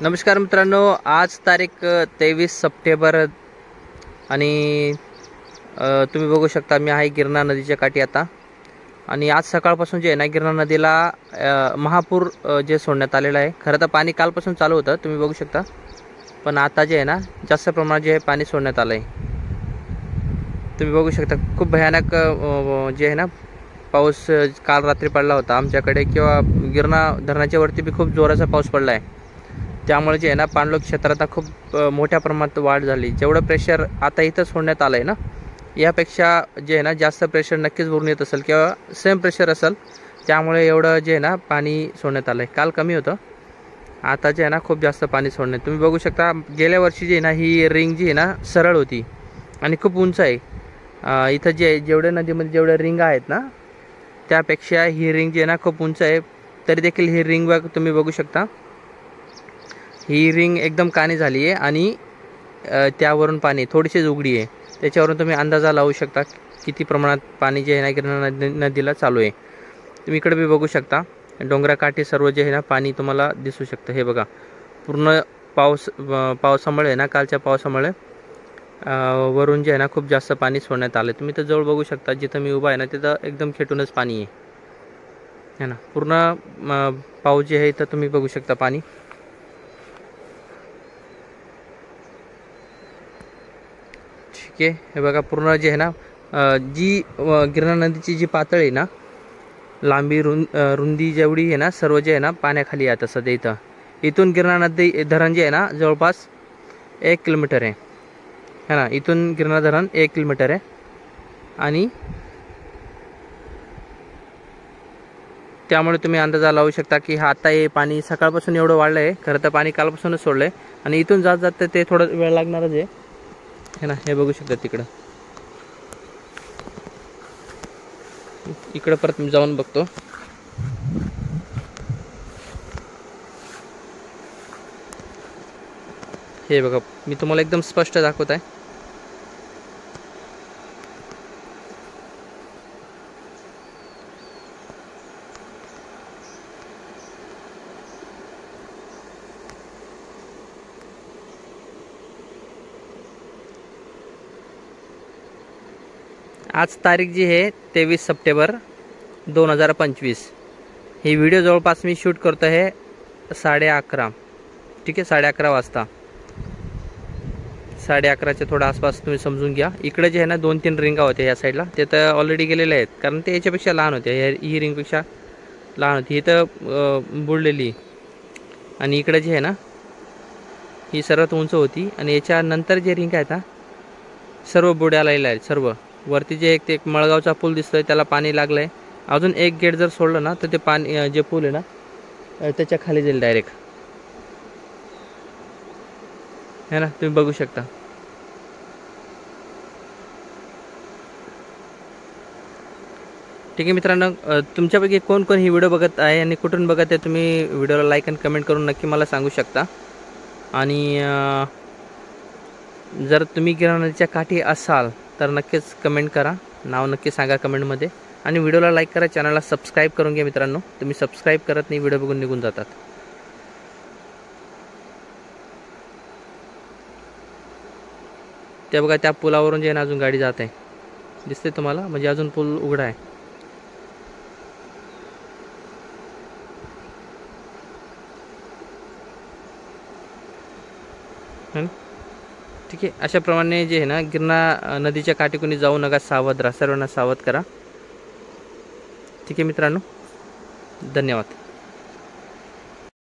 नमस्कार मित्रांनो, आज तारीख 23 सप्टेंबर आणि तुम्ही बघू शकता मी आहे गिरणा नदीच्या काठी आता। आणि आज सकाळपासून जे आहे ना गिरणा नदीला महापूर जे सोडण्यात आलेला आहे। खरं तर पाणी कालपासून चालू होतं, तुम्ही बघू शकता, पण आता जे आहे ना जास्त प्रमाणात जे पाणी सोडण्यात आलं आहे। तुम्ही बघू शकता खूप भयानक जे आहे ना पाऊस काल रात्री पडला होता आमच्याकडे, किंवा गिरणा धरणाच्या वरती भी खूप जोराचा पाऊस पडला आहे। त्यामुळे जे आहे ना पाणलोट क्षेत्रात खूप मोठ्या प्रमाणात वाढ झाली। जेवढं प्रेशर आता इथं सोडण्यात आलं आहे ना, यापेक्षा जे आहे ना जास्त प्रेशर नक्कीच वरून येत असेल किंवा सेम प्रेशर असेल, त्यामुळे एवढं जे आहे ना पाणी सोडण्यात आलं आहे। काल कमी होतं, आता जे आहे ना खूप जास्त पाणी सोडण्यात। तुम्ही बघू शकता गेल्या वर्षी जे आहे ना ही रिंग जी आहे ना सरळ होती आणि खूप उंच आहे। इथं जे जेवढ्या नदीमध्ये जेवढ्या रिंग आहेत ना त्यापेक्षा ही रिंग जी आहे ना खूप उंच आहे। तरी देखील ही रिंग तुम्ही बघू शकता, ही रिंग एकदम काणी झाली आहे आणि त्यावरून पाणी थोडीशीच उघडी आहे। त्याच्यावरून तुम्ही अंदाजा लावू शकता किती प्रमाणात पाणी जे आहे ना गिरणा नदीला चालू आहे। तुम्ही इकडे भी बघू शकता डोंगराकाठी सर्व जे आहे ना पाणी तुम्हाला दिसू शकतं। हे बघा पूर्ण पावसामुळे ना, कालच्या पावसामुळे वरून जे आहे ना खूप जास्त पाणी सोडण्यात आले। तुम्ही तर जवळ बघू शकता, जिथं मी उभा आहे ना तिथं एकदम खेटूनच पाणी आहे ना। पूर्ण पाऊस जे आहे तर तुम्ही बघू शकता पाणी। ठीक आहे, हे बघा पूर्ण जे आहे ना जी गिरणा नदीची जी पातळी ना, लांबी रुंदी जेवढी आहे ना सर्व जे आहे ना पाण्याखाली आहे सध्या। इथून गिरणा नदी धरण जे आहे ना जवळपास 1 किलोमीटर आहे ना। इथून गिरणा धरण 1 किलोमीटर आहे आणि त्यामुळे तुम्ही अंदाजा लावू शकता की आता हे पाणी सकाळपासून एवढं वाढलं आहे। खरं तर पाणी कालपासूनच सोडलं आहे आणि इथून जात जात ते थोडं वेळ लागणारच आहे ना। हे बघू शकता तिकडं, इकडं परत मी जाऊन बघतो। हे बघा मी तुम्हाला एकदम स्पष्ट दाखवत आहे। आज तारीख जी आहे 23 सप्टेंबर 2025। ही व्हिडिओ जवळपास मी शूट करतो आहे 11:30, ठीक आहे, 11:30 वाजता, 11:30च्या थोडा आसपास तुम्ही समजून घ्या। इकडे जे आहे ना 2-3 रिंगा होत्या या साईडला, ते तर ऑलरेडी गेलेले आहेत, कारण ते याच्यापेक्षा लहान होते, ही रिंगपेक्षा लहान होती, ही तर बुडलेली। आणि इकडे जे आहे ना ही सर्वात उंच होती आणि याच्यानंतर जे रिंग आहेत ना सर्व बुडालेले आहेत सर्व। वरती जे एक मळगावचा पूल दिसतोय त्याला पाणी लागलंय। अजून एक गेट जर सोडलं ना तर ते पाणी जे पूल आहे ना त्याच्या खाली जाईल डायरेक्ट, है ना। तुम्ही बघू शकता। ठीक आहे मित्रांनो, तुमच्यापैकी कोण कोण ही व्हिडिओ बघत आहे आणि कुठून बघत आहे तुम्ही व्हिडिओला लाईक आणि कमेंट करून नक्की मला सांगू शकता। आणि जर तुम्ही गिरणा नदीच्या काठी असाल तर नक्कीच कमेंट करा, नाव नक्की सांगा कमेंटमध्ये, आणि व्हिडिओला लाईक करा, चॅनलला सबस्क्राईब करून घ्या मित्रांनो। तुम्ही सबस्क्राईब करत नाही, व्हिडिओ बघून निघून जातात। ते बघा त्या पुलावरून जे आहे ना अजून गाडी जात आहे, दिसते तुम्हाला, म्हणजे अजून पूल उघडा आहे। ठीक आहे, अशा प्रमाणे जे आहे ना गिरणा नदीच्या काठी कोणी जाऊ नका, सावध राहा, सर्वांना सावध करा। ठीक आहे मित्रांनो, धन्यवाद।